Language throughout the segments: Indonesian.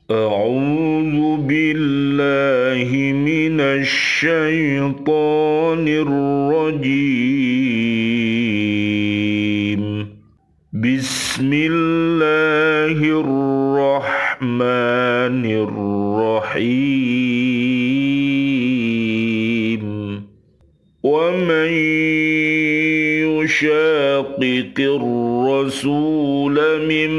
أعوذ بالله من الشيطان الرجيم. بسم الله الرحمن الرحيم. ومن يشاقق الرسول من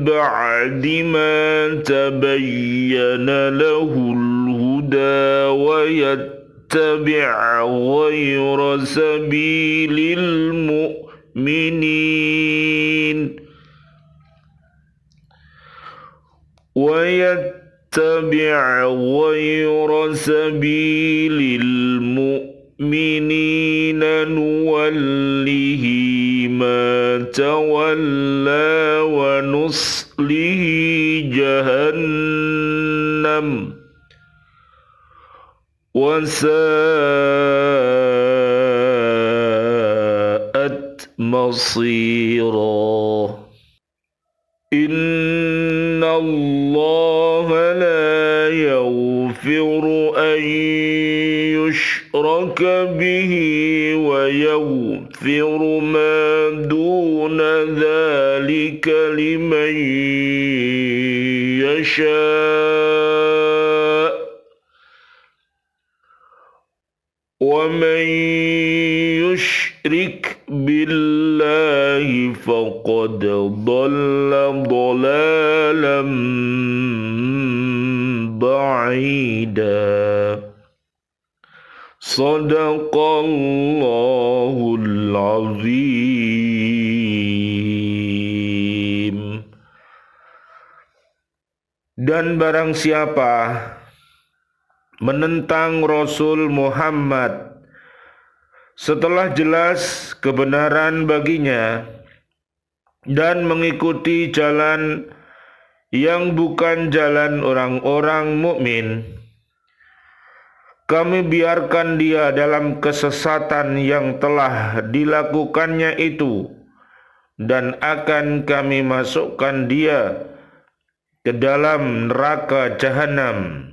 بعد ما تبين له الهدى ويتبع غير سبيل المؤمنين نوله ما تولى ونصله جهنم وساءت مصيرا. إن الله لا يغفر أن يشرك به ويغفر ما دون ذلك لمن يشاء ومن يشرك بالله فقد ضل ضلالا بعيدا. Sadaqallahul azim. Dan barang siapa menentang Rasul Muhammad setelah jelas kebenaran baginya dan mengikuti jalan yang bukan jalan orang-orang mukmin, kami biarkan dia dalam kesesatan yang telah dilakukannya itu, dan akan kami masukkan dia ke dalam neraka jahanam,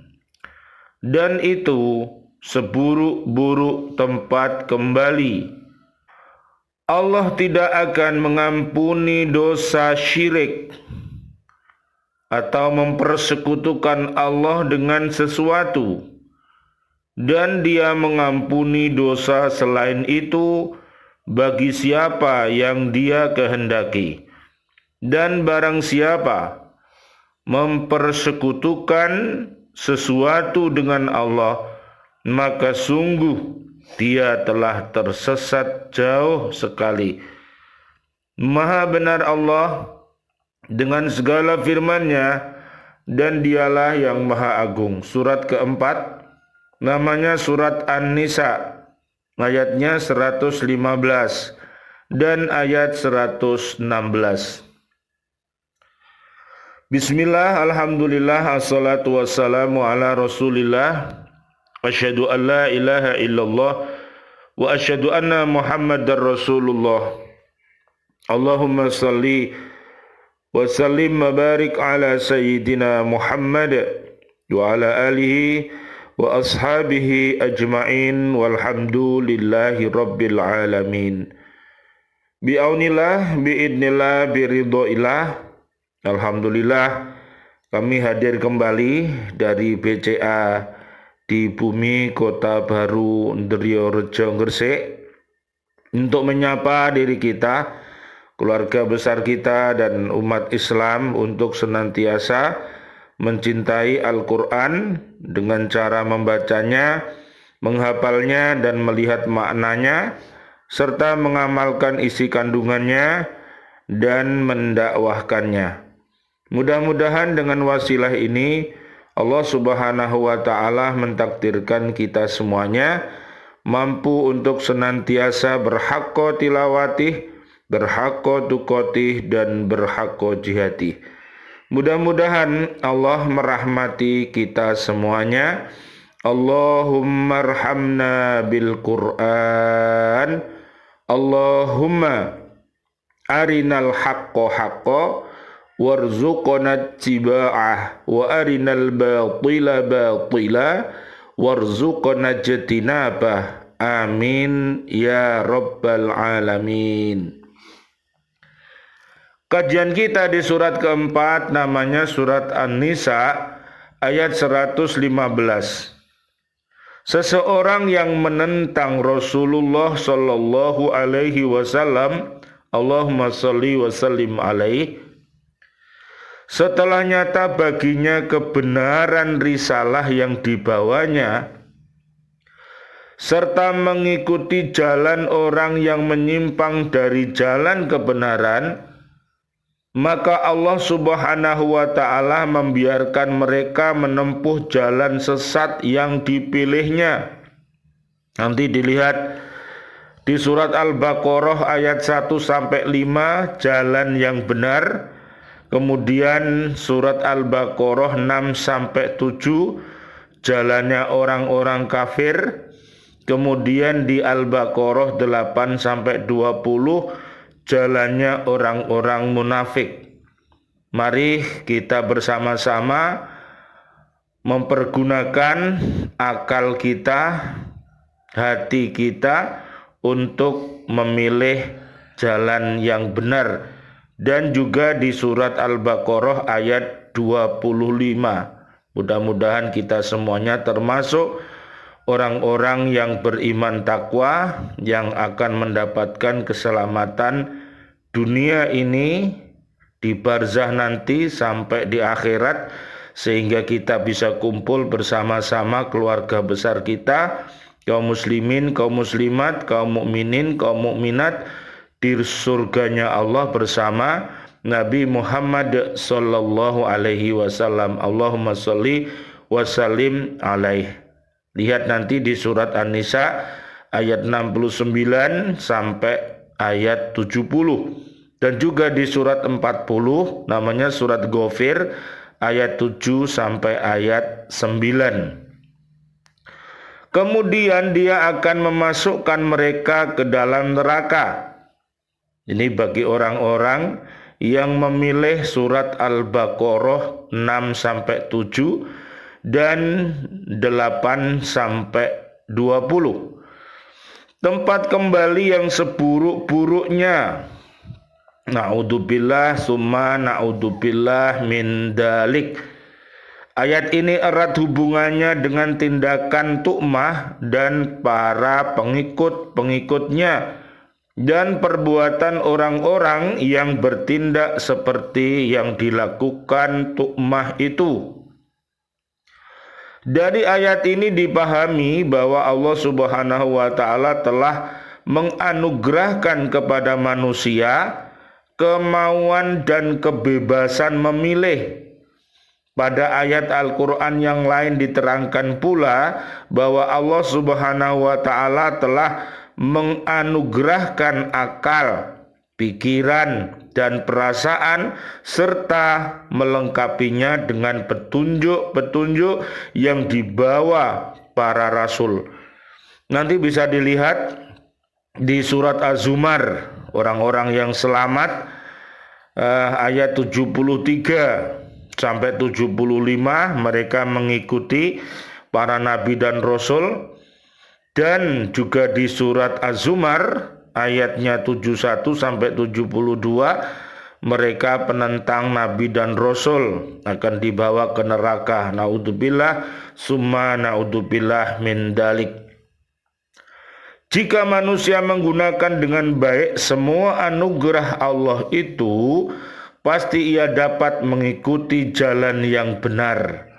dan itu seburuk-buruk tempat kembali. Allah tidak akan mengampuni dosa syirik atau mempersekutukan Allah dengan sesuatu, dan Dia mengampuni dosa selain itu bagi siapa yang Dia kehendaki. Dan barang siapa mempersekutukan sesuatu dengan Allah, maka sungguh dia telah tersesat jauh sekali. Maha benar Allah dengan segala firman-Nya, dan Dialah yang Maha Agung. Surat keempat, namanya surat An-Nisa, ayatnya 115 dan ayat 116. Bismillah, alhamdulillah, assalatu wassalamu ala rasulillah, asyhadu an la ilaha illallah wa asyhadu anna muhammadar rasulullah. Allahumma salli wa sallim wa barik ala sayyidina Muhammad wa ala alihi wa ashabihi ajma'in walhamdulillahi rabbil alamin. Bi'aunillah, bi'idnillah, biridhoillah. Alhamdulillah, kami hadir kembali dari BCA di bumi Kota Baru Ndriyorejo Gresik untuk menyapa diri kita, keluarga besar kita dan umat Islam untuk senantiasa mencintai Al-Quran dengan cara membacanya, menghafalnya dan melihat maknanya, serta mengamalkan isi kandungannya dan mendakwahkannya. Mudah-mudahan dengan wasilah ini Allah Subhanahu wa Ta'ala mentakdirkan kita semuanya mampu untuk senantiasa berhaqqa tilawatih, berhaqqa tuqatih, dan berhaqqa jihadih. Mudah-mudahan Allah merahmati kita semuanya. Allahumma arhamna bil Qur'an. Allahumma arinal haqqo haqqo warzuqna ittiba'ah wa arinal batila batila warzuqna ijtinabah. Amin ya rabbal alamin. Kajian kita di surat keempat namanya surat An-Nisa ayat 115. Seseorang yang menentang Rasulullah sallallahu alaihi wasallam, Allahumma shalli wa sallim alaihi, setelah nyata baginya kebenaran risalah yang dibawanya, serta mengikuti jalan orang yang menyimpang dari jalan kebenaran, maka Allah Subhanahu wa ta'ala membiarkan mereka menempuh jalan sesat yang dipilihnya. Nanti dilihat di surat Al-Baqarah ayat 1-5 jalan yang benar. Kemudian surat Al-Baqarah 6-7 jalannya orang-orang kafir. Kemudian di Al-Baqarah 8-20 jalannya orang-orang munafik. Mari kita bersama-sama mempergunakan akal kita, hati kita untuk memilih jalan yang benar. Dan juga di surat Al-Baqarah ayat 25. Mudah-mudahan kita semuanya termasuk orang-orang yang beriman takwa yang akan mendapatkan keselamatan dunia ini, di barzah nanti sampai di akhirat, sehingga kita bisa kumpul bersama-sama keluarga besar kita, kaum muslimin, kaum muslimat, kaum mukminin, kaum mukminat di surganya Allah bersama Nabi Muhammad sallallahu alaihi wasallam. Allahumma shalli wa sallim alaihi. Lihat nanti di surat An-Nisa ayat 69 sampai ayat 70. Dan juga di surat 40 namanya surat Ghafir ayat 7 sampai ayat 9. Kemudian dia akan memasukkan mereka ke dalam neraka. Ini bagi orang-orang yang memilih surat Al-Baqarah 6-7 dan 8-20. Tempat kembali yang seburuk-buruknya. Na'udzubillah summa na'udzubillah min dalik. Ayat ini erat hubungannya dengan tindakan tu'mah dan para pengikut-pengikutnya, dan perbuatan orang-orang yang bertindak seperti yang dilakukan tu'mah itu. Dari ayat ini dipahami bahwa Allah Subhanahu wa ta'ala telah menganugerahkan kepada manusia kemauan dan kebebasan memilih. Pada ayat Al-Quran yang lain diterangkan pula bahwa Allah Subhanahu wa ta'ala telah menganugerahkan akal, pikiran, dan perasaan, serta melengkapinya dengan petunjuk-petunjuk yang dibawa para rasul. Nanti bisa dilihat di surat Az-Zumar, orang-orang yang selamat, ayat 73 sampai 75, mereka mengikuti para nabi dan rasul. Dan juga di surat Az-Zumar ayatnya 71 sampai 72, mereka penentang nabi dan rasul akan dibawa ke neraka. Naudzubillah summa naudzubillah min dalik. Jika manusia menggunakan dengan baik semua anugerah Allah itu, pasti ia dapat mengikuti jalan yang benar.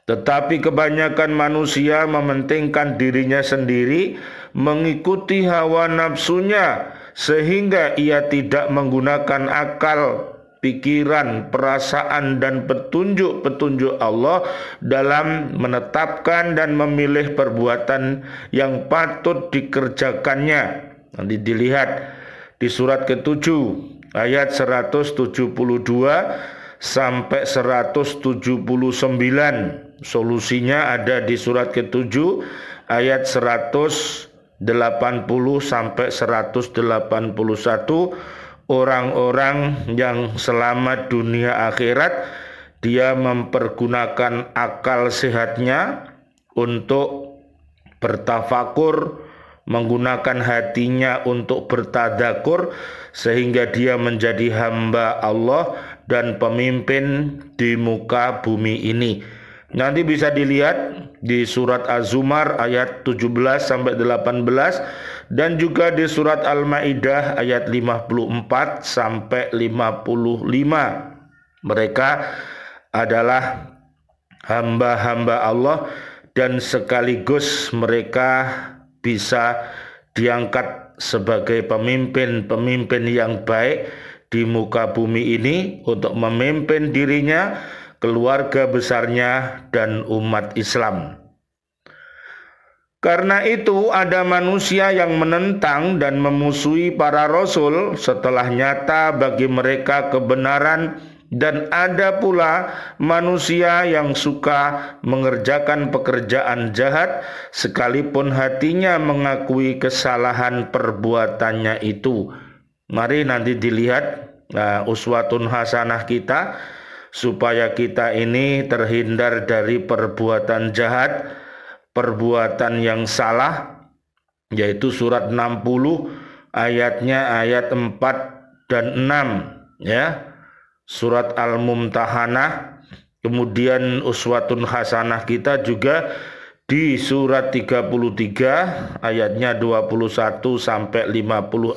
Tetapi kebanyakan manusia mementingkan dirinya sendiri, mengikuti hawa nafsunya, sehingga ia tidak menggunakan akal, pikiran, perasaan, dan petunjuk-petunjuk Allah dalam menetapkan dan memilih perbuatan yang patut dikerjakannya. Nanti dilihat di surat ke-7 ayat 172 sampai 179. Solusinya ada di surat ke-7 ayat 180 sampai 181. orang-orang yang selamat dunia akhirat, dia mempergunakan akal sehatnya untuk bertafakur, menggunakan hatinya untuk bertadakur, sehingga dia menjadi hamba Allah dan pemimpin di muka bumi ini. Nanti bisa dilihat di surat Az-Zumar ayat 17 sampai 18 dan juga di surat Al-Maidah ayat 54 sampai 55. Mereka adalah hamba-hamba Allah dan sekaligus mereka bisa diangkat sebagai pemimpin-pemimpin yang baik di muka bumi ini untuk memimpin dirinya, keluarga besarnya, dan umat Islam. Karena itu ada manusia yang menentang dan memusuhi para rasul setelah nyata bagi mereka kebenaran, dan ada pula manusia yang suka mengerjakan pekerjaan jahat sekalipun hatinya mengakui kesalahan perbuatannya itu. Mari nanti dilihat uswatun hasanah kita supaya kita ini terhindar dari perbuatan jahat, perbuatan yang salah, yaitu surat 60 ayatnya ayat 4 dan 6 ya. Surat Al-Mumtahanah. Kemudian uswatun hasanah kita juga di surat 33 ayatnya 21 sampai 56.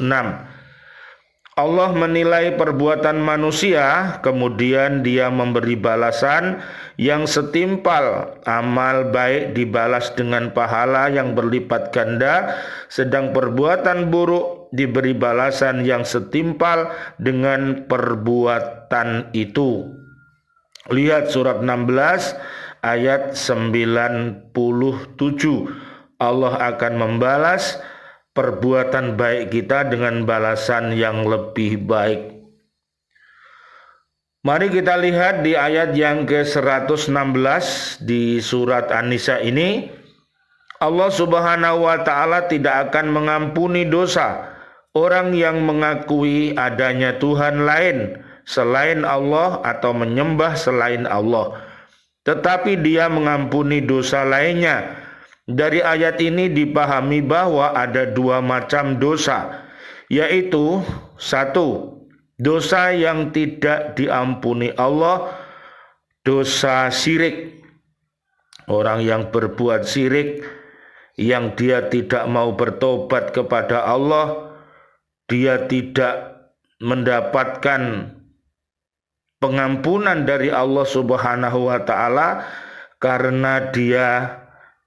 Allah menilai perbuatan manusia, kemudian dia memberi balasan yang setimpal. Amal baik dibalas dengan pahala yang berlipat ganda, sedang perbuatan buruk diberi balasan yang setimpal dengan perbuatan itu. Lihat surat 16 ayat 97. Allah akan membalas perbuatan baik kita dengan balasan yang lebih baik. Mari kita lihat di ayat yang ke-116 di surat An-Nisa ini. Allah Subhanahu wa ta'ala tidak akan mengampuni dosa orang yang mengakui adanya Tuhan lain selain Allah atau menyembah selain Allah, tetapi dia mengampuni dosa lainnya. Dari ayat ini dipahami bahwa ada dua macam dosa, yaitu satu, dosa yang tidak diampuni Allah, dosa syirik. Orang yang berbuat syirik, yang dia tidak mau bertobat kepada Allah, dia tidak mendapatkan pengampunan dari Allah Subhanahu wa ta'ala karena dia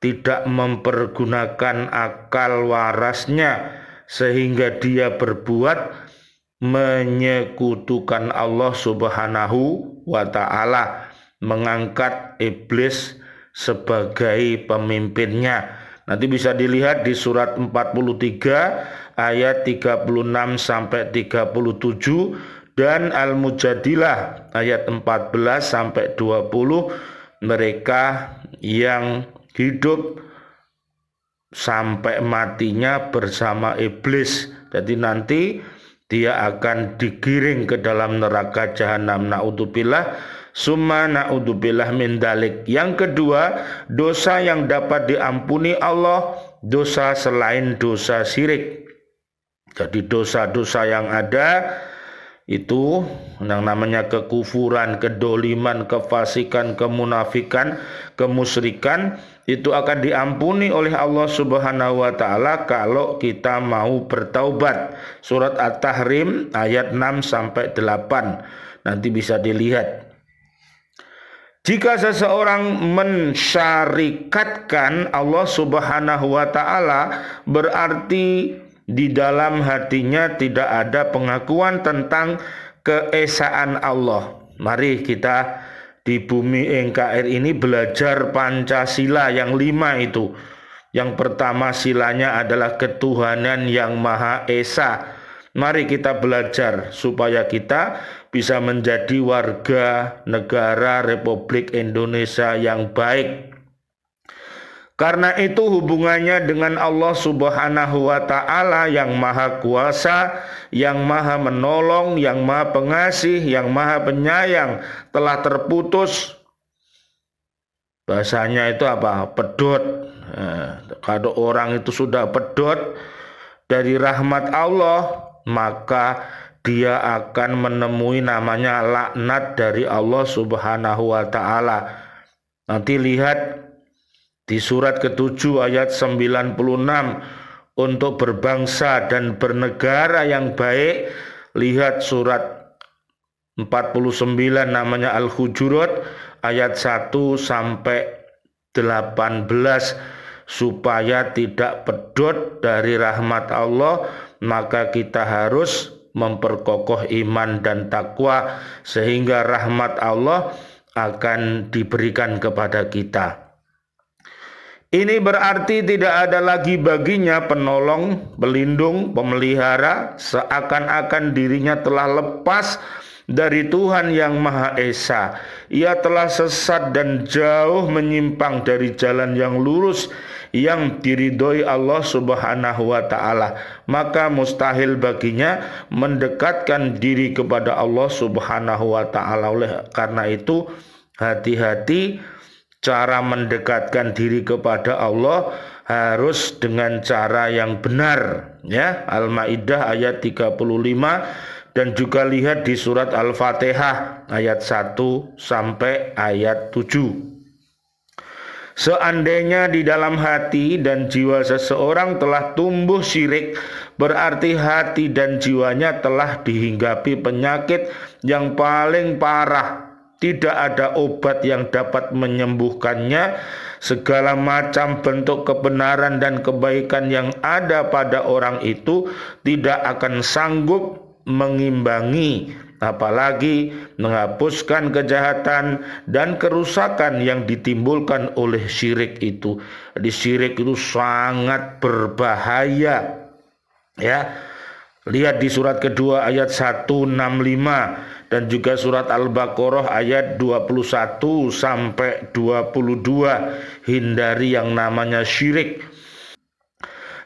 tidak mempergunakan akal warasnya, sehingga dia berbuat menyekutukan Allah Subhanahu wa ta'ala, mengangkat iblis sebagai pemimpinnya. Nanti bisa dilihat di surat 43 ayat 36 sampai 37 dan Al-Mujadilah ayat 14 sampai 20. Mereka yang hidup sampai matinya bersama iblis. Jadi nanti dia akan digiring ke dalam neraka jahanam. Naudzubillah, summa naudzubillah min dalik. Yang kedua, dosa yang dapat diampuni Allah, dosa selain dosa syirik. Jadi dosa-dosa yang ada itu yang namanya kekufuran, kedoliman, kefasikan, kemunafikan, kemusyrikan, itu akan diampuni oleh Allah Subhanahu wa ta'ala kalau kita mau bertaubat. Surat At-Tahrim ayat 6 sampai 8. Nanti bisa dilihat. Jika seseorang mensyarikatkan Allah Subhanahu wa ta'ala, berarti di dalam hatinya tidak ada pengakuan tentang keesaan Allah. Mari kita di bumi NKR ini belajar Pancasila yang 5 itu. Yang pertama silanya adalah ketuhanan yang Maha Esa. Mari kita belajar supaya kita bisa menjadi warga negara Republik Indonesia yang baik. Karena itu hubungannya dengan Allah Subhanahu wa Ta'ala yang Maha Kuasa, yang Maha Menolong, yang Maha Pengasih, yang Maha Penyayang telah terputus. Bahasanya itu apa? Pedot. Kalau orang itu sudah pedot dari rahmat Allah, maka dia akan menemui namanya laknat dari Allah Subhanahu wa Ta'ala. Nanti lihat di surat ke-7 ayat 96, untuk berbangsa dan bernegara yang baik. Lihat surat 49 namanya Al-Hujurat ayat 1 sampai 18, supaya tidak pedot dari rahmat Allah, maka kita harus memperkokoh iman dan takwa sehingga rahmat Allah akan diberikan kepada kita. Ini berarti tidak ada lagi baginya penolong, pelindung, pemelihara, seakan-akan dirinya telah lepas dari Tuhan yang Maha Esa. Ia telah sesat dan jauh menyimpang dari jalan yang lurus yang diridhoi Allah Subhanahu wa Ta'ala. Maka mustahil baginya mendekatkan diri kepada Allah Subhanahu wa Ta'ala. Oleh karena itu, hati-hati. Cara mendekatkan diri kepada Allah harus dengan cara yang benar, ya. Al-Maidah ayat 35, dan juga lihat di surat Al-Fatihah ayat 1 sampai ayat 7. Seandainya di dalam hati dan jiwa seseorang telah tumbuh syirik, berarti hati dan jiwanya telah dihinggapi penyakit yang paling parah. Tidak ada obat yang dapat menyembuhkannya. Segala macam bentuk kebenaran dan kebaikan yang ada pada orang itu tidak akan sanggup mengimbangi, apalagi menghapuskan kejahatan dan kerusakan yang ditimbulkan oleh syirik itu. Jadi syirik itu sangat berbahaya, ya. Lihat di surat kedua ayat 165 dan juga surat Al-Baqarah ayat 21 sampai 22. Hindari yang namanya syirik.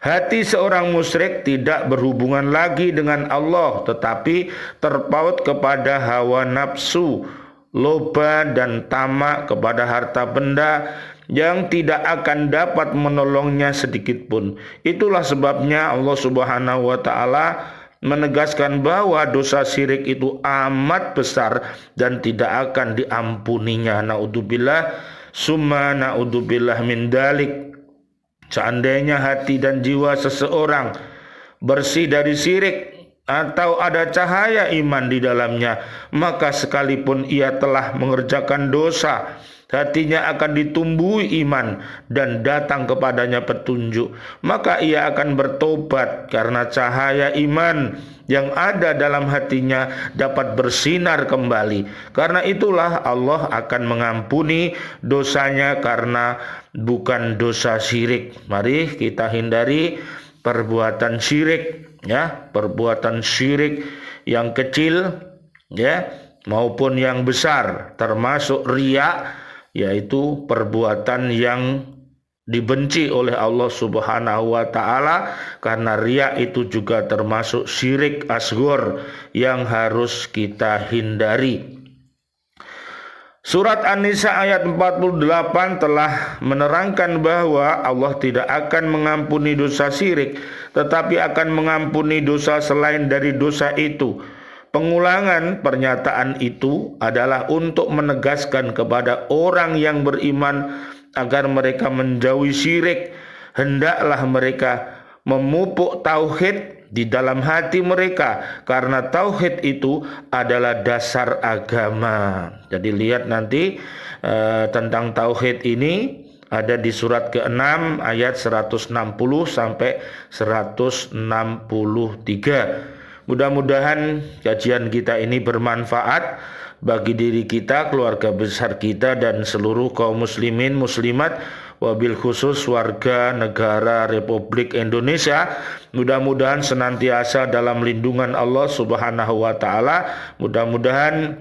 Hati seorang musyrik tidak berhubungan lagi dengan Allah, tetapi terpaut kepada hawa nafsu, loba dan tamak kepada harta benda yang tidak akan dapat menolongnya sedikit pun. Itulah sebabnya Allah Subhanahu wa Ta'ala menegaskan bahwa dosa syirik itu amat besar dan tidak akan diampuninya. Naudzubillah summa naudzubillah min dalik. Seandainya hati dan jiwa seseorang bersih dari syirik atau ada cahaya iman di dalamnya, maka sekalipun ia telah mengerjakan dosa, hatinya akan ditumbuhi iman dan datang kepadanya petunjuk. Maka ia akan bertobat karena cahaya iman yang ada dalam hatinya dapat bersinar kembali. Karena itulah Allah akan mengampuni dosanya karena bukan dosa syirik. Mari kita hindari perbuatan syirik, ya, perbuatan syirik yang kecil, ya, maupun yang besar, termasuk riya, yaitu perbuatan yang dibenci oleh Allah Subhanahu wa Ta'ala, karena riya itu juga termasuk syirik asghar yang harus kita hindari. Surat An-Nisa ayat 48 telah menerangkan bahwa Allah tidak akan mengampuni dosa syirik, tetapi akan mengampuni dosa selain dari dosa itu. Pengulangan pernyataan itu adalah untuk menegaskan kepada orang yang beriman agar mereka menjauhi syirik. Hendaklah mereka memupuk tauhid di dalam hati mereka, karena tauhid itu adalah dasar agama. Jadi lihat nanti tentang tauhid ini ada di surat ke-6 ayat 160 sampai 163. Mudah-mudahan kajian kita ini bermanfaat bagi diri kita, keluarga besar kita, dan seluruh kaum muslimin muslimat, wabil khusus warga negara Republik Indonesia. Mudah-mudahan senantiasa dalam lindungan Allah Subhanahu wa Ta'ala. Mudah-mudahan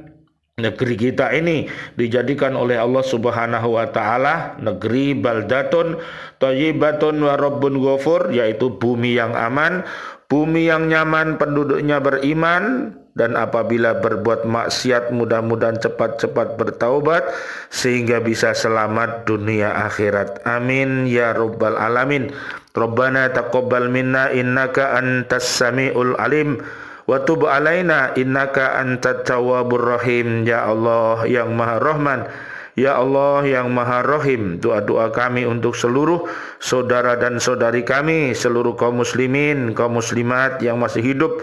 negeri kita ini dijadikan oleh Allah Subhanahu wa taala negeri baldatun thayyibatun wa rabbun ghafur, yaitu bumi yang aman, bumi yang nyaman, penduduknya beriman, dan apabila berbuat maksiat mudah-mudahan cepat-cepat bertaubat sehingga bisa selamat dunia akhirat. Amin ya rabbal alamin. Rabbana taqabbal minna innaka antas samiul alim wa tub alaina innaka antat tawwabur rahim. Ya Allah yang Maha Rahman, ya Allah yang Maha Rahim, doa-doa kami untuk seluruh saudara dan saudari kami, seluruh kaum muslimin, kaum muslimat yang masih hidup,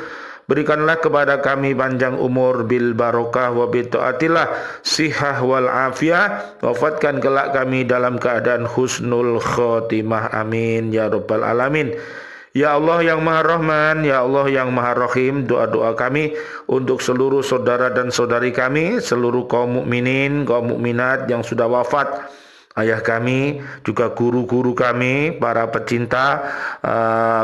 berikanlah kepada kami panjang umur bil barokah wa bi taatillah, sihah wal afiyah, wafatkan kelak kami dalam keadaan husnul khotimah. Amin ya rabbal alamin. Ya Allah yang Maha Rahman, ya Allah yang Maha Rahim, doa-doa kami untuk seluruh saudara dan saudari kami, seluruh kaum mukminin, kaum mukminat yang sudah wafat, ayah kami, juga guru-guru kami, para pecinta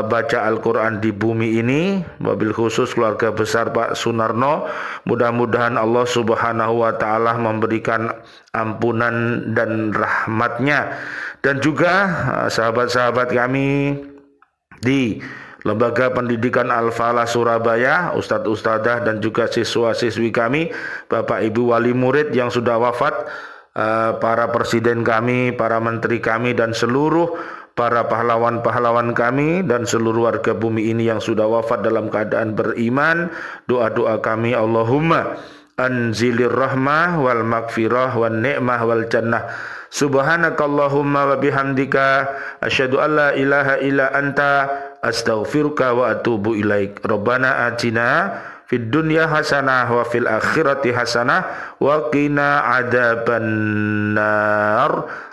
baca Al-Quran di bumi ini, wabil khusus keluarga besar Pak Sunarno. Mudah-mudahan Allah Subhanahu wa taala memberikan ampunan dan rahmatnya, dan juga sahabat-sahabat kami di Lembaga Pendidikan Al-Falah Surabaya, ustadz-ustadzah dan juga siswa-siswi kami, Bapak Ibu wali murid yang sudah wafat, para presiden kami, para menteri kami, dan seluruh para pahlawan-pahlawan kami dan seluruh warga bumi ini yang sudah wafat dalam keadaan beriman. Doa-doa kami, Allahumma anzilir rahmah wal magfirah wan ni'mah wal jannah. Subhanakallahumma wa bihamdika asyhadu an la ilaha illa anta astaghfiruka wa atubu ilaik. Rabbana atina fid dunya hasanah wa fil akhirati hasanah wa qina adzabannar.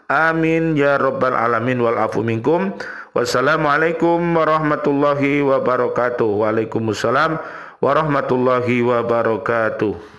Amin ya rabbal alamin wal afu minkum. Wassalamualaikum warahmatullahi wabarakatuh. Waalaikumsalam warahmatullahi wabarakatuh.